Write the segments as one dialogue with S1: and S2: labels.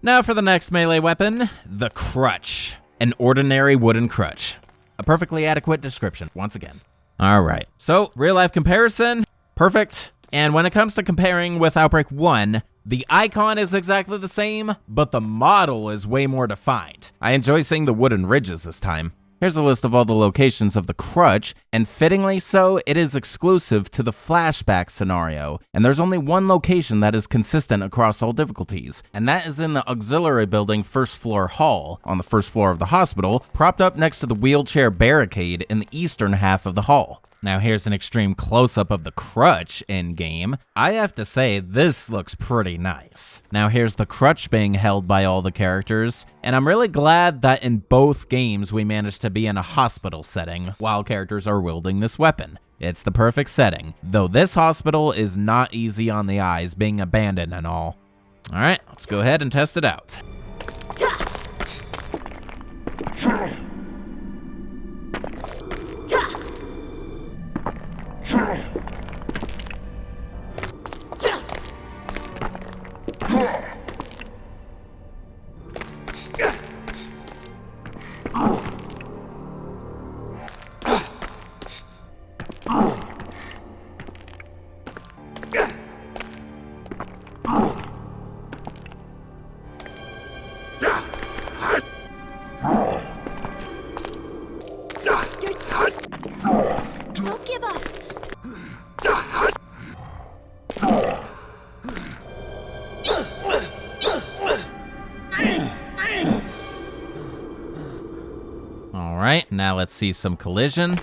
S1: Now for the next melee weapon, the Crutch. An ordinary wooden crutch. A perfectly adequate description, once again. Alright, so real life comparison, perfect. And when it comes to comparing with Outbreak 1, the icon is exactly the same, but the model is way more defined. I enjoy seeing the wooden ridges this time. Here's a list of all the locations of the Crutch, and fittingly so, it is exclusive to the flashback scenario, and there's only one location that is consistent across all difficulties, and that is in the auxiliary building first floor hall, on the first floor of the hospital, propped up next to the wheelchair barricade in the eastern half of the hall. Now here's an extreme close-up of the Crutch in-game. I have to say, this looks pretty nice. Now here's the Crutch being held by all the characters, and I'm really glad that in both games we managed to be in a hospital setting while characters are wielding this weapon. It's the perfect setting, though this hospital is not easy on the eyes, being abandoned and all. Alright, let's go ahead and test it out.
S2: Don't give up.
S1: All right, now let's see some collision.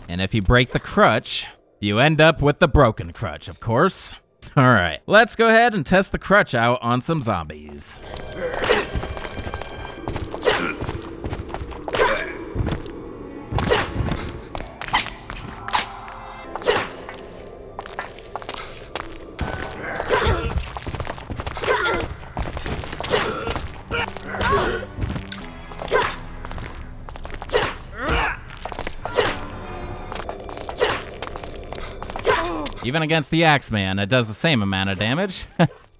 S1: And if you break the crutch, you end up with the broken crutch, of course. All right, let's go ahead and test the crutch out on some zombies. Even against the Axeman, it does the same amount of damage.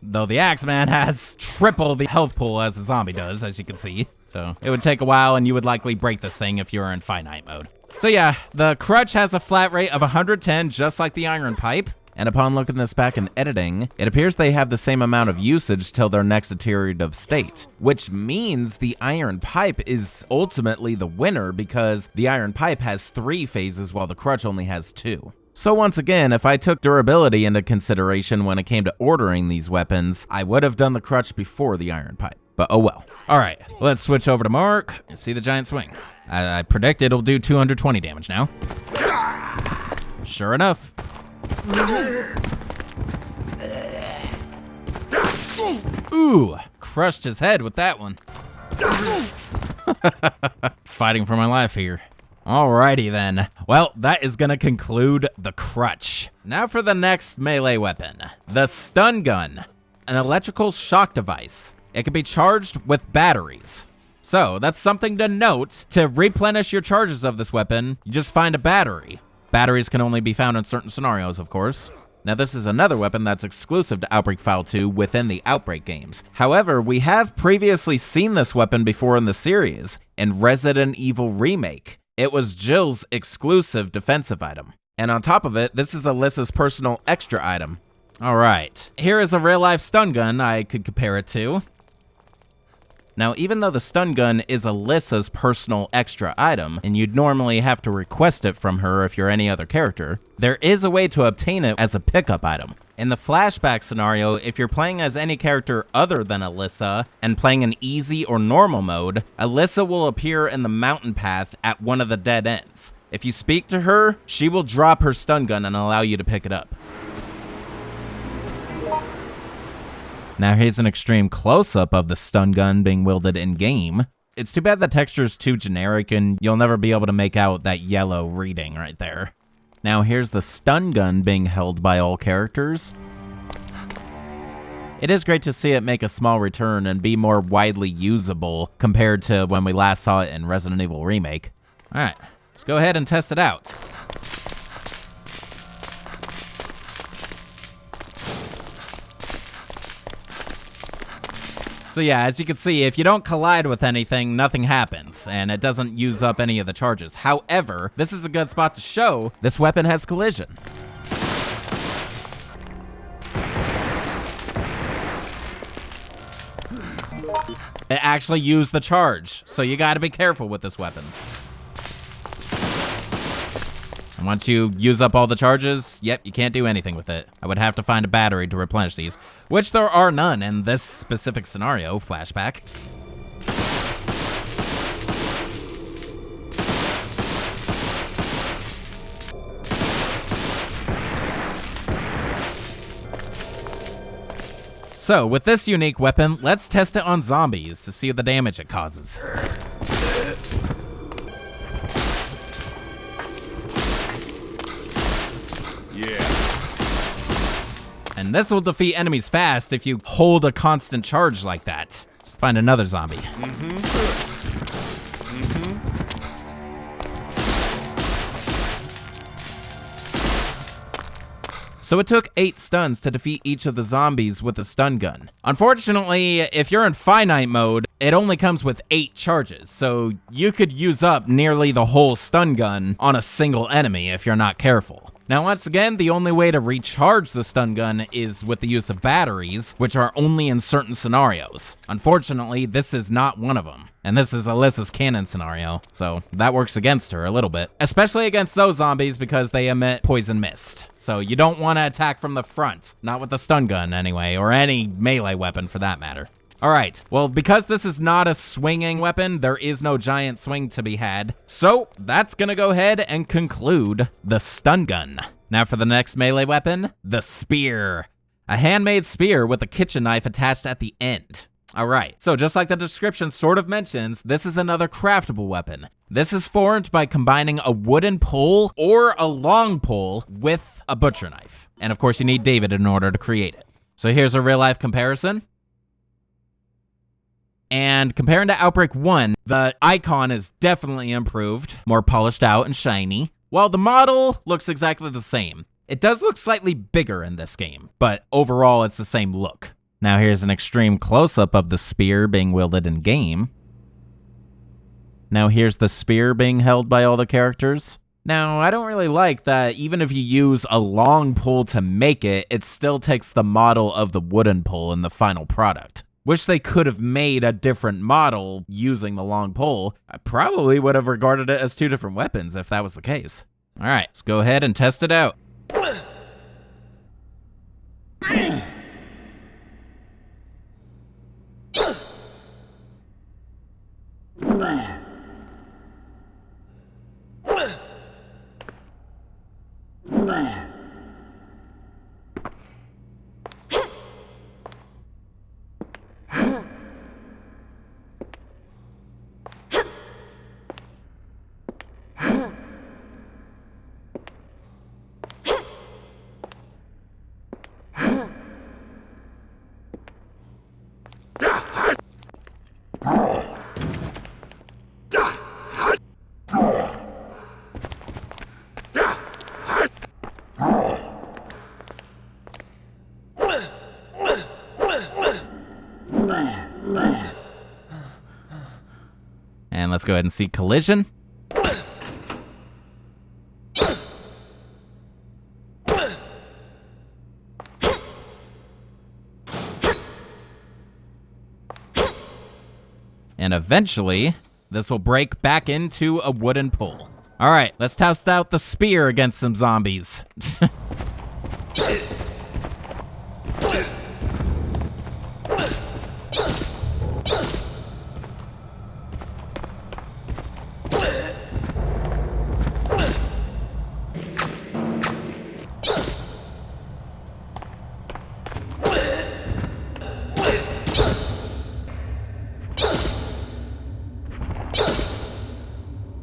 S1: Though the Axeman has triple the health pool as the zombie does, as you can see. So it would take a while and you would likely break this thing if you were in finite mode. So yeah, the crutch has a flat rate of 110, just like the iron pipe. And upon looking this back in editing, it appears they have the same amount of usage till their next deteriorative state, which means the iron pipe is ultimately the winner because the iron pipe has 3 phases while the crutch only has 2. So once again, if I took durability into consideration when it came to ordering these weapons, I would have done the crutch before the iron pipe, but oh well. All right, let's switch over to Mark and see the giant swing. I predict it'll do 220 damage now. Sure enough. Ooh, crushed his head with that one. Fighting for my life here. Alrighty then. Well, that is gonna conclude the crutch. Now for the next melee weapon, the stun gun, an electrical shock device. It can be charged with batteries. So that's something to note. To replenish your charges of this weapon, you just find a battery. Batteries can only be found in certain scenarios, of course. Now this is another weapon that's exclusive to Outbreak File 2 within the Outbreak games. However, we have previously seen this weapon before in the series, in Resident Evil Remake. It was Jill's exclusive defensive item. And on top of it, this is Alyssa's personal extra item. All right, here is a real life stun gun I could compare it to. Now, even though the stun gun is Alyssa's personal extra item, and you'd normally have to request it from her if you're any other character, there is a way to obtain it as a pickup item. In the flashback scenario, if you're playing as any character other than Alyssa and playing in easy or normal mode, Alyssa will appear in the mountain path at one of the dead ends. If you speak to her, she will drop her stun gun and allow you to pick it up. Now here's an extreme close-up of the stun gun being wielded in-game. It's too bad the texture's too generic and you'll never be able to make out that yellow reading right there. Now here's the stun gun being held by all characters. It is great to see it make a small return and be more widely usable compared to when we last saw it in Resident Evil Remake. All right, let's go ahead and test it out. So yeah, as you can see, if you don't collide with anything, nothing happens, and it doesn't use up any of the charges. However, this is a good spot to show this weapon has collision. It actually used the charge, so you gotta be careful with this weapon. And once you use up all the charges, yep, you can't do anything with it. I would have to find a battery to replenish these, which there are none in this specific scenario, flashback. So, with this unique weapon, let's test it on zombies to see the damage it causes. And this will defeat enemies fast if you hold a constant charge like that. Let's find another zombie. So it took 8 stuns to defeat each of the zombies with a stun gun. Unfortunately, if you're in finite mode, it only comes with 8 charges, so you could use up nearly the whole stun gun on a single enemy if you're not careful. Now, once again, the only way to recharge the stun gun is with the use of batteries, which are only in certain scenarios. Unfortunately, this is not one of them. And this is Alyssa's canon scenario, so that works against her a little bit. Especially against those zombies because they emit poison mist. So you don't want to attack from the front, not with the stun gun anyway, or any melee weapon for that matter. Alright, well, because this is not a swinging weapon, there is no giant swing to be had. So, that's gonna go ahead and conclude the stun gun. Now for the next melee weapon, the spear. A handmade spear with a kitchen knife attached at the end. Alright, so just like the description sort of mentions, this is another craftable weapon. This is formed by combining a wooden pole or a long pole with a butcher knife. And of course you need David in order to create it. So here's a real life comparison. And comparing to Outbreak 1, the icon is definitely improved, more polished out and shiny, while the model looks exactly the same. It does look slightly bigger in this game, but overall it's the same look. Now here's an extreme close-up of the spear being wielded in game. Now here's the spear being held by all the characters. Now, I don't really like that even if you use a long pole to make it, it still takes the model of the wooden pole in the final product. Wish they could have made a different model using the long pole. I probably would have regarded it as 2 different weapons if that was the case. All right, let's go ahead and test it out. And let's go ahead and see collision. And eventually, this will break back into a wooden pole. All right, let's test out the spear against some zombies.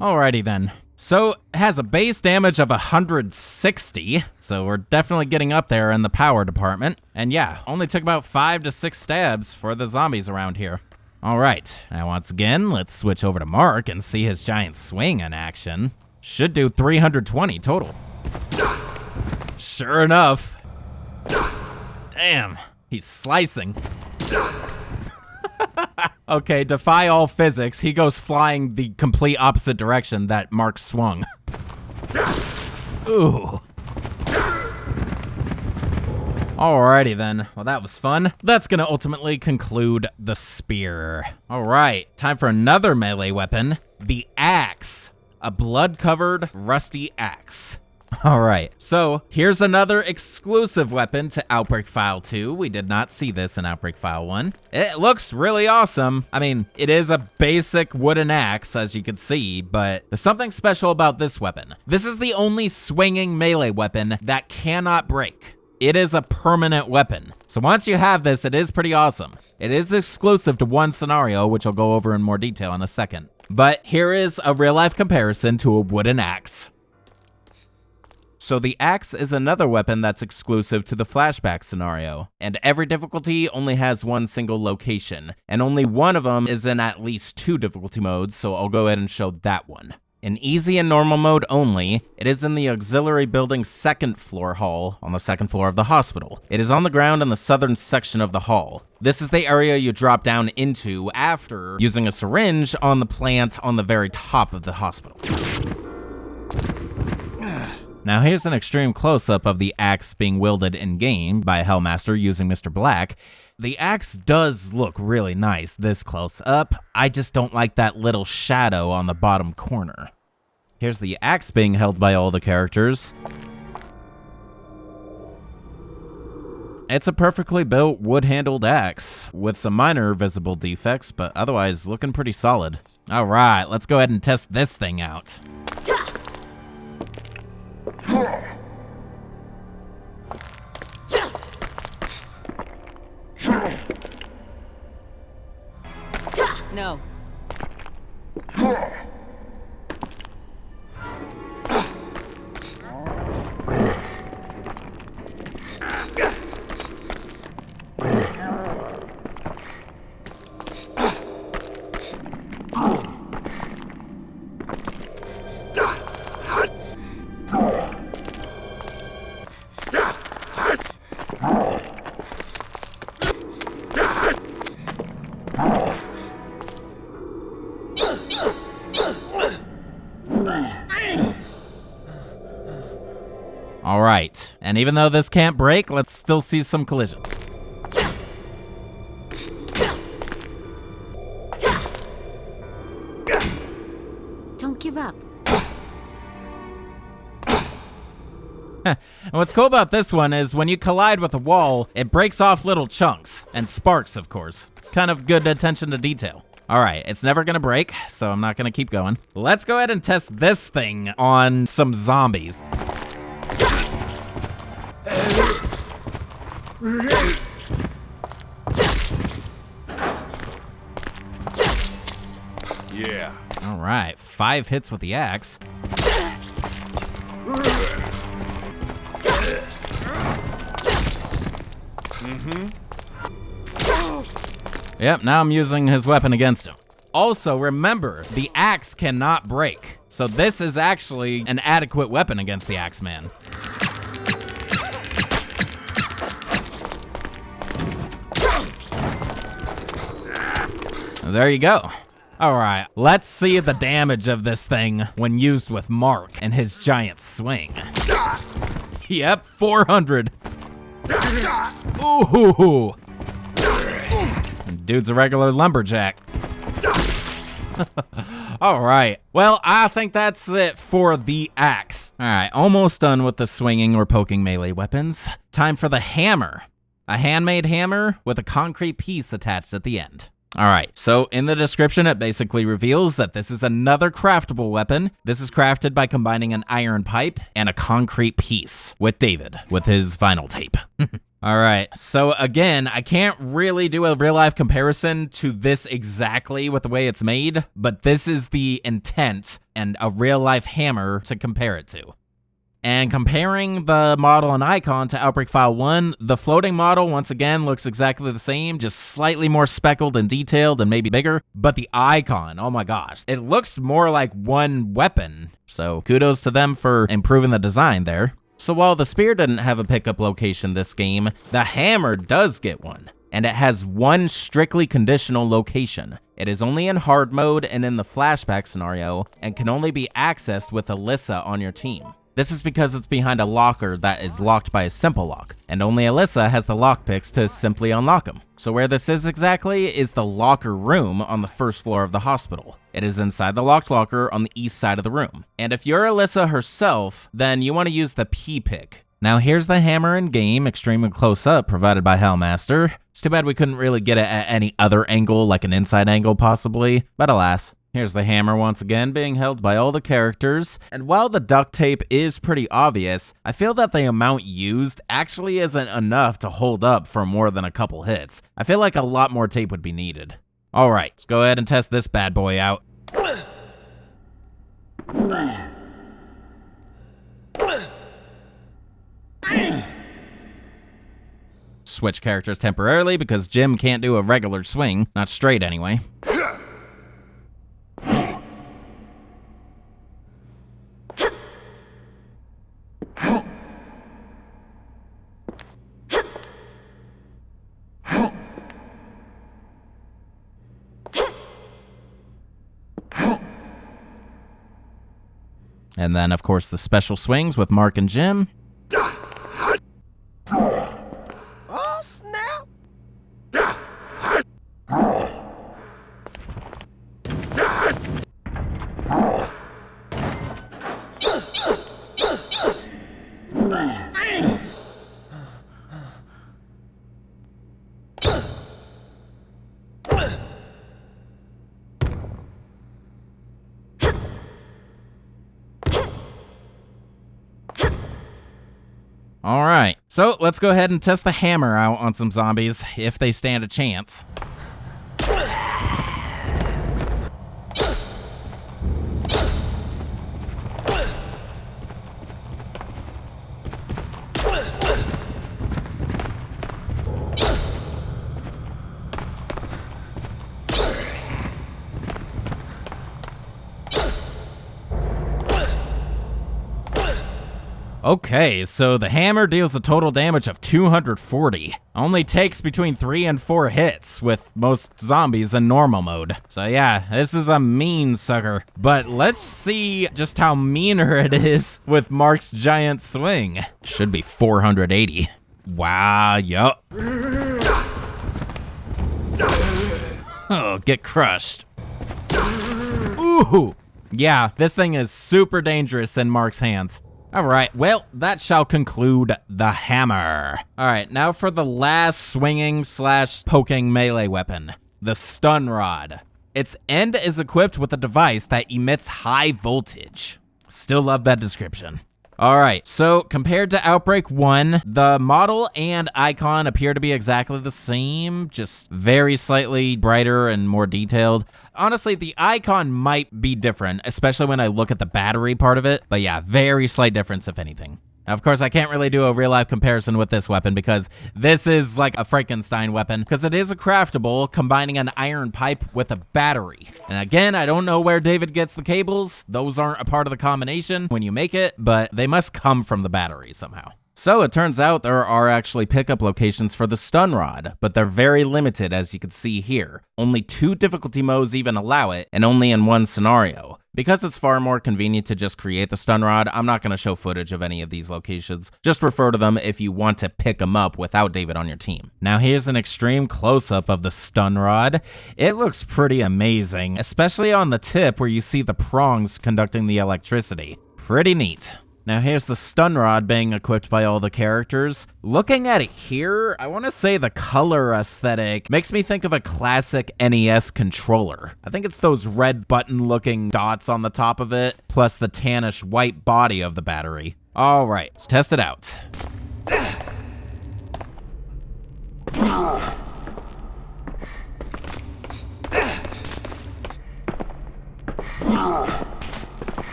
S1: Alrighty then. So, it has a base damage of 160, so we're definitely getting up there in the power department. And yeah, only took about 5 to 6 stabs for the zombies around here. Alright, now once again, let's switch over to Mark and see his giant swing in action. Should do 320 total. Sure enough. Damn, he's slicing. Okay, defy all physics, he goes flying the complete opposite direction that Mark swung. Ooh. Alrighty then, well that was fun. That's gonna ultimately conclude the spear. Alright, time for another melee weapon, the axe. A blood-covered, rusty axe. Alright, so here's another exclusive weapon to Outbreak File 2. We did not see this in Outbreak File 1. It looks really awesome. I mean, it is a basic wooden axe, as you can see, but there's something special about this weapon. This is the only swinging melee weapon that cannot break. It is a permanent weapon. So once you have this, it is pretty awesome. It is exclusive to one scenario, which I'll go over in more detail in a second. But here is a real-life comparison to a wooden axe. So the axe is another weapon that's exclusive to the flashback scenario, and every difficulty only has one single location, and only one of them is in at least 2 difficulty modes, so I'll go ahead and show that one. In easy and normal mode only, it is in the auxiliary building's 2nd floor hall on the 2nd floor of the hospital. It is on the ground in the southern section of the hall. This is the area you drop down into after using a syringe on the plant on the very top of the hospital. Now here's an extreme close-up of the axe being wielded in-game by Hellmaster using Mr. Black. The axe does look really nice this close up. I just don't like that little shadow on the bottom corner. Here's the axe being held by all the characters. It's a perfectly built wood-handled axe with some minor visible defects, but otherwise looking pretty solid. All right, let's go ahead and test this thing out.
S2: No.
S1: All right, and even though this can't break, let's still see some collision.
S2: Don't give up.
S1: And what's cool about this one is when you collide with a wall, it breaks off little chunks, and sparks, of course. It's kind of good attention to detail. All right, it's never gonna break, so I'm not gonna keep going. Let's go ahead and test this thing on some zombies.
S3: Yeah.
S1: All right, 5 hits with the axe. Yep, now I'm using his weapon against him. Also, remember, the axe cannot break. So this is actually an adequate weapon against the Axeman. There you go. All right, let's see the damage of this thing when used with Mark and his giant swing. Yep, 400. Ooh. Dude's a regular lumberjack. All right, well, I think that's it for the axe. All right, almost done with the swinging or poking melee weapons. Time for the hammer. A handmade hammer with a concrete piece attached at the end. All right, so in the description, it basically reveals that this is another craftable weapon. This is crafted by combining an iron pipe and a concrete piece with David, with his vinyl tape. All right, so again, I can't really do a real life comparison to this exactly with the way it's made, but this is the intent and a real life hammer to compare it to. And comparing the model and icon to Outbreak File 1, the floating model once again looks exactly the same, just slightly more speckled and detailed and maybe bigger, but the icon, oh my gosh, it looks more like one weapon, so kudos to them for improving the design there. So while the spear didn't have a pickup location this game, the hammer does get one, and it has one strictly conditional location. It is only in hard mode and in the flashback scenario, and can only be accessed with Alyssa on your team. This is because it's behind a locker that is locked by a simple lock, and only Alyssa has the lockpicks to simply unlock them. So where this is exactly is the locker room on the first floor of the hospital. It is inside the locked locker on the east side of the room. And if you're Alyssa herself, then you want to use the P-pick. Now here's the hammer in game, extremely close up, provided by Hellmaster. It's too bad we couldn't really get it at any other angle, like an inside angle possibly, but alas. Here's the hammer once again being held by all the characters, and while the duct tape is pretty obvious, I feel that the amount used actually isn't enough to hold up for more than a couple hits. I feel like a lot more tape would be needed. Alright, let's go ahead and test this bad boy out. Switch characters temporarily because Jim can't do a regular swing, not straight anyway. And then, of course, the special swings with Mark and Jim.
S3: Oh, snap!
S1: Alright, so let's go ahead and test the hammer out on some zombies, if they stand a chance. Okay, so the hammer deals a total damage of 240. Only takes between 3 and 4 hits with most zombies in normal mode. So yeah, this is a mean sucker. But let's see just how meaner it is with Mark's giant swing. Should be 480. Wow, yup. Oh, get crushed. Ooh. Yeah, this thing is super dangerous in Mark's hands. Alright, well, that shall conclude the hammer. Alright, now for the last swinging / poking melee weapon, the stun rod. Its end is equipped with a device that emits high voltage. Still love that description. Alright, so compared to Outbreak 1, the model and icon appear to be exactly the same, just very slightly brighter and more detailed. Honestly, the icon might be different, especially when I look at the battery part of it, but yeah, very slight difference if anything. Now, of course, I can't really do a real-life comparison with this weapon because this is like a Frankenstein weapon because it is a craftable combining an iron pipe with a battery. And again, I don't know where David gets the cables. Those aren't a part of the combination when you make it, but they must come from the battery somehow. So it turns out there are actually pickup locations for the stun rod, but they're very limited as you can see here. Only 2 difficulty modes even allow it, and only in 1 scenario. Because it's far more convenient to just create the stun rod, I'm not going to show footage of any of these locations. Just refer to them if you want to pick them up without David on your team. Now here's an extreme close-up of the stun rod. It looks pretty amazing, especially on the tip where you see the prongs conducting the electricity. Pretty neat. Now here's the stun rod being equipped by all the characters. Looking at it here, I want to say the color aesthetic makes me think of a classic NES controller. I think it's those red button looking dots on the top of it, plus the tannish white body of the battery. All right, let's test it out. Alright,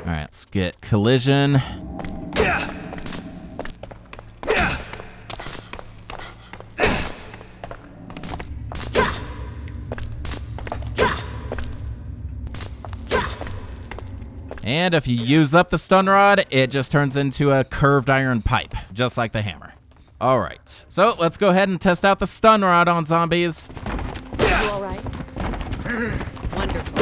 S1: let's get collision. And if you use up the stun rod, it just turns into a curved iron pipe, just like the hammer. All right, so let's go ahead and test out the stun rod on zombies.
S2: You all right? Wonderful.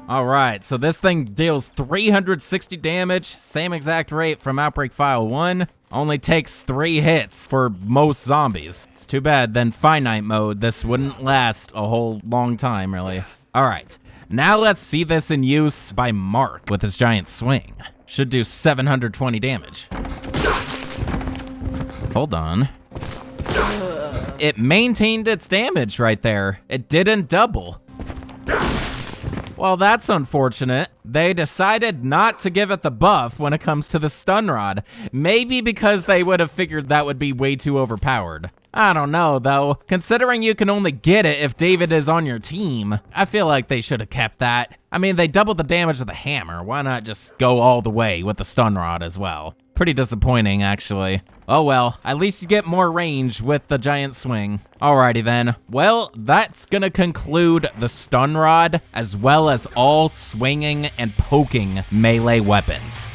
S1: All right, so this thing deals 360 damage, same exact rate from Outbreak File 1, only takes 3 hits for most zombies. It's too bad, then finite mode, this wouldn't last a whole long time, really. All right, now let's see this in use by Mark with his giant swing. Should do 720 damage. Hold on. It maintained its damage right there. It didn't double. Well, that's unfortunate. They decided not to give it the buff when it comes to the stun rod. Maybe because they would have figured that would be way too overpowered. I don't know, though. Considering you can only get it if David is on your team, I feel like they should have kept that. I mean, they doubled the damage of the hammer. Why not just go all the way with the stun rod as well? Pretty disappointing, actually. Oh well, at least you get more range with the giant swing. Alrighty then. Well, that's gonna conclude the stun rod, as well as all swinging and poking melee weapons.